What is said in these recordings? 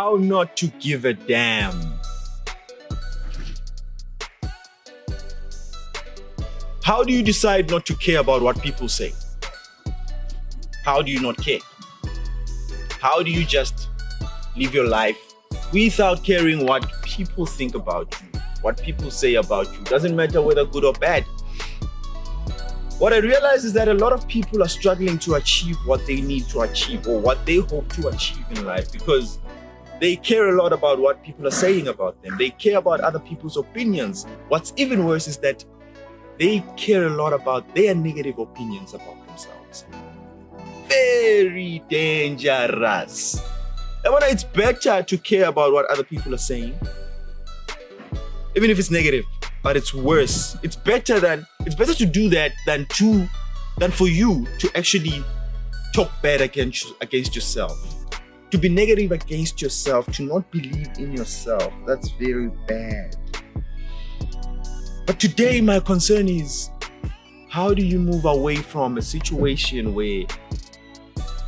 How not to give a damn. How do you decide not to care about what people say? How do you not care? How do you just live your life without caring what people think about you, what people say about you? Doesn't matter whether good or bad. What I realize is that a lot of people are struggling to achieve what they need to achieve or what they hope to achieve in life because they care a lot about what people are saying about them. They care about other people's opinions. What's even worse is that they care a lot about their negative opinions about themselves. Very dangerous. And when it's better to care about what other people are saying, even if it's negative, but it's worse. It's better to do that than for you to actually talk bad against yourself. To be negative against yourself, to not believe in yourself. That's very bad. But today my concern is, how do you move away from a situation where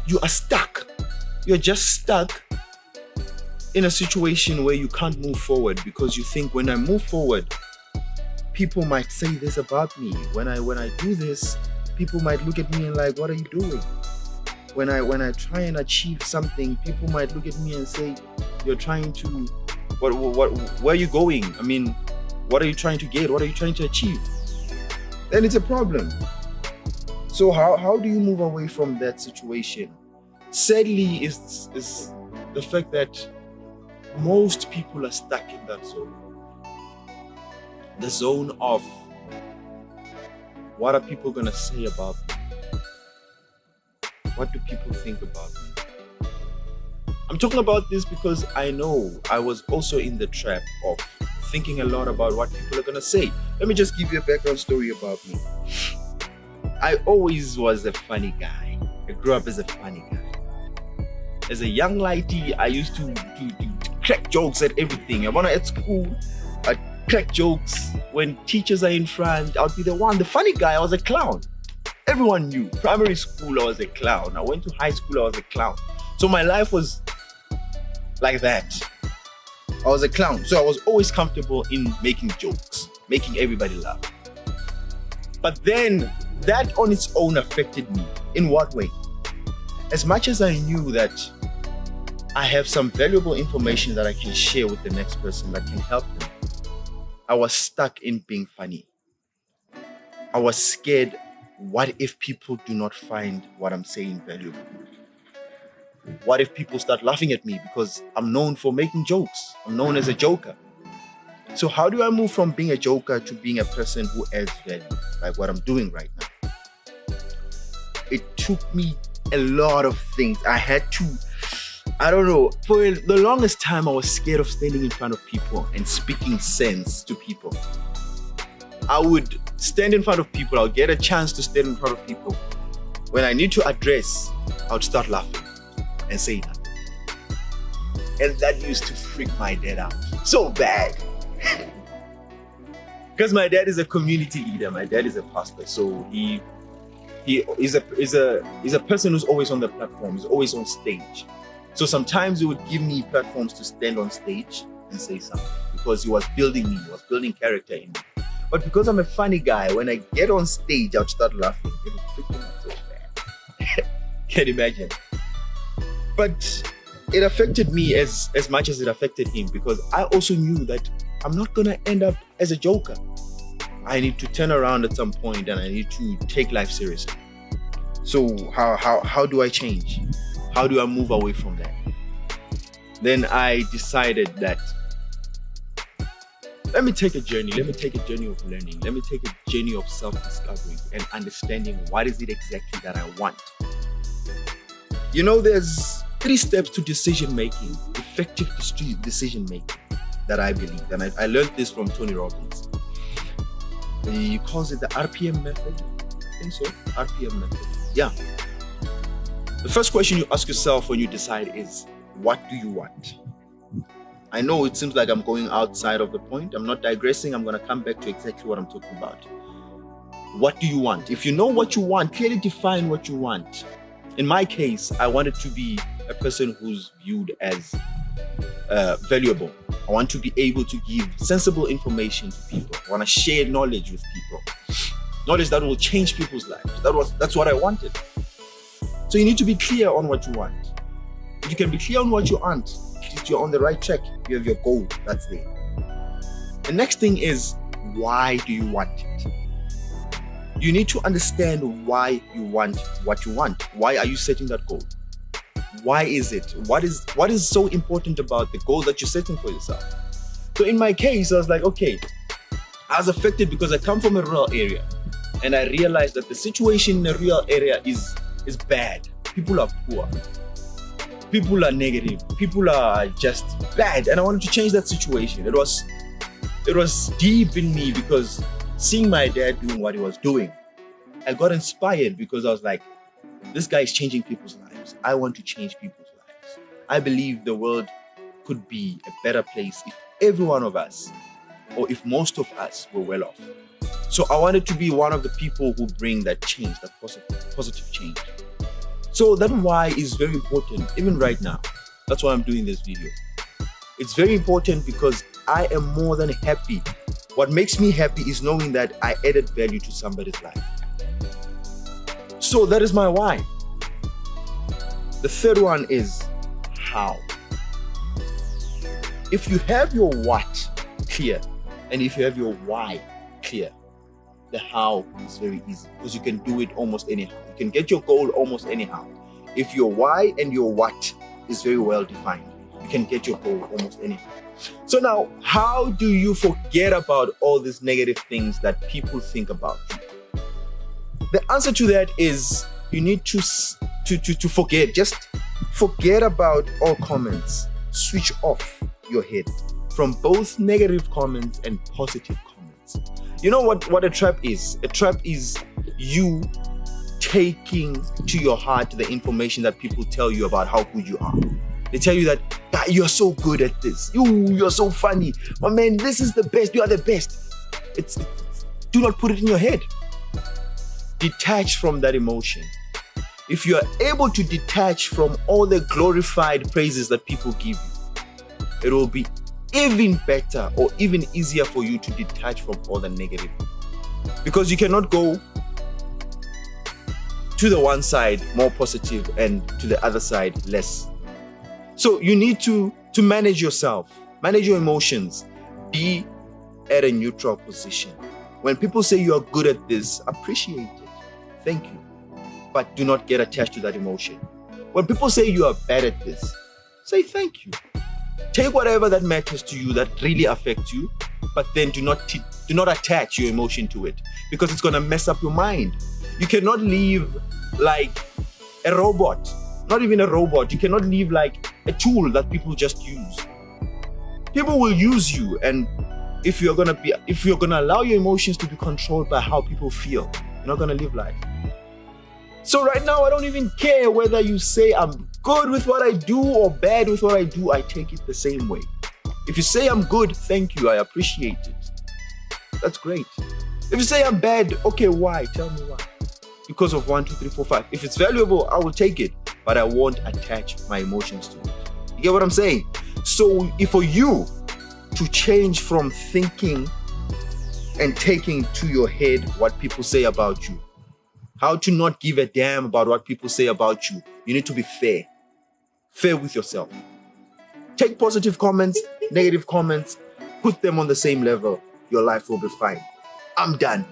you are stuck? You're just stuck in a situation where you can't move forward because you think, when I move forward, people might say this about me. When I do this, people might look at me and like, what are you doing? When I try and achieve something, people might look at me and say, you're trying to, where are you going? I mean, what are you trying to get? What are you trying to achieve? Then it's a problem. So how do you move away from that situation? Sadly, is the fact that most people are stuck in that zone. The zone of, what are people gonna say about me? What do people think about me? I'm talking about this because I know I was also in the trap of thinking a lot about what people are gonna say. Let me just give you a background story about me. I always was a funny guy. I grew up as a funny guy. As a young lady, I used to crack jokes at everything. At school, I'd crack jokes. When teachers are in front, I'd be the funny guy. I was a clown. Everyone knew. Primary school, I was a clown. I went to high school, I was a clown. So my life was like that. I was a clown. So I was always comfortable in making jokes, making everybody laugh. But then that on its own affected me. In what way? As much as I knew that I have some valuable information that I can share with the next person that can help them, I was stuck in being funny. I was scared, what if people do not find what I'm saying valuable? What if people start laughing at me because I'm known for making jokes? I'm known as a joker. So how do I move from being a joker to being a person who adds value, like what I'm doing right now? It took me a lot of things. I had to, for the longest time I was scared of standing in front of people and speaking sense to people. I would stand in front of people, I'll get a chance to stand in front of people. When I need to address, I would start laughing and say nothing. And that used to freak my dad out so bad. Because my dad is a community leader, my dad is a pastor, so he is a person who's always on the platform, he's always on stage. So sometimes he would give me platforms to stand on stage and say something because he was building me, he was building character in me. But because I'm a funny guy, when I get on stage, I'll start laughing. It was freaking out so bad. Can't imagine. But it affected me as much as it affected him because I also knew that I'm not gonna end up as a joker. I need to turn around at some point and I need to take life seriously. So how do I change? How do I move away from that? Then I decided that let me take a journey. Let me take a journey of learning. Let me take a journey of self-discovery and understanding what is it exactly that I want. You know, there's 3 steps to decision-making, effective decision-making that I believe. And I learned this from Tony Robbins. He calls it the RPM method. I think so. RPM method. Yeah. The first question you ask yourself when you decide is, what do you want? I know it seems like I'm going outside of the point. I'm not digressing. I'm going to come back to exactly what I'm talking about. What do you want? If you know what you want, clearly define what you want. In my case, I wanted to be a person who's viewed as valuable. I want to be able to give sensible information to people. I want to share knowledge with people. Knowledge that will change people's lives. That's what I wanted. So you need to be clear on what you want. If you can be clear on what you want, at least you're on the right track. You have your goal that's there. The next thing is, why do you want it? You need to understand why you want what you want. Why are you setting that goal? Why is it? What is so important about the goal that you're setting for yourself? So in my case, I was like, okay, I was affected because I come from a rural area, and I realized that the situation in a rural area is bad. People are poor. People are negative. People are just bad, and I wanted to change that situation. It was deep in me because seeing my dad doing what he was doing, I got inspired because I was like, this guy is changing people's lives. I want to change people's lives. I believe the world could be a better place if every one of us, or if most of us, were well off. So I wanted to be one of the people who bring that change, that positive change. So that why is very important, even right now. That's why I'm doing this video. It's very important because I am more than happy. What makes me happy is knowing that I added value to somebody's life. So that is my why. The third one is how. If you have your what clear, and if you have your why clear, the how is very easy because you can do it almost anyhow. You can get your goal almost anyhow. If your why and your what is very well defined, you can get your goal almost anyhow. So now, how do you forget about all these negative things that people think about you? The answer to that is you need to forget. Just forget about all comments. Switch off your head from both negative comments and positive comments. You know what a trap is? A trap is you taking to your heart the information that people tell you about how good you are. They tell you that you're so good at this. You're so funny. My man, this is the best. You are the best. Do not put it in your head. Detach from that emotion. If you are able to detach from all the glorified praises that people give you, it will be even better or even easier for you to detach from all the negative. Because you cannot go to the one side more positive and to the other side less. So you need to manage yourself, manage your emotions, be at a neutral position. When people say you are good at this, appreciate it. Thank you. But do not get attached to that emotion. When people say you are bad at this, say thank you. Take whatever that matters to you, that really affects you, but then do not attach your emotion to it because it's going to mess up your mind. You cannot live like a robot. Not even a robot. You cannot live like a tool that people just use. People will use you, and if you're gonna allow your emotions to be controlled by how people feel, you're not gonna live life. So right now, I don't even care whether you say I'm good with what I do or bad with what I do. I take it the same way. If you say I'm good, thank you. I appreciate it. That's great. If you say I'm bad, okay, why? Tell me why. Because of 1, 2, 3, 4, 5. If it's valuable, I will take it, but I won't attach my emotions to it. You get what I'm saying? So if for you to change from thinking and taking to your head what people say about you, how to not give a damn about what people say about you, you need to be fair. Fair with yourself. Take positive comments, negative comments, put them on the same level. Your life will be fine. I'm done.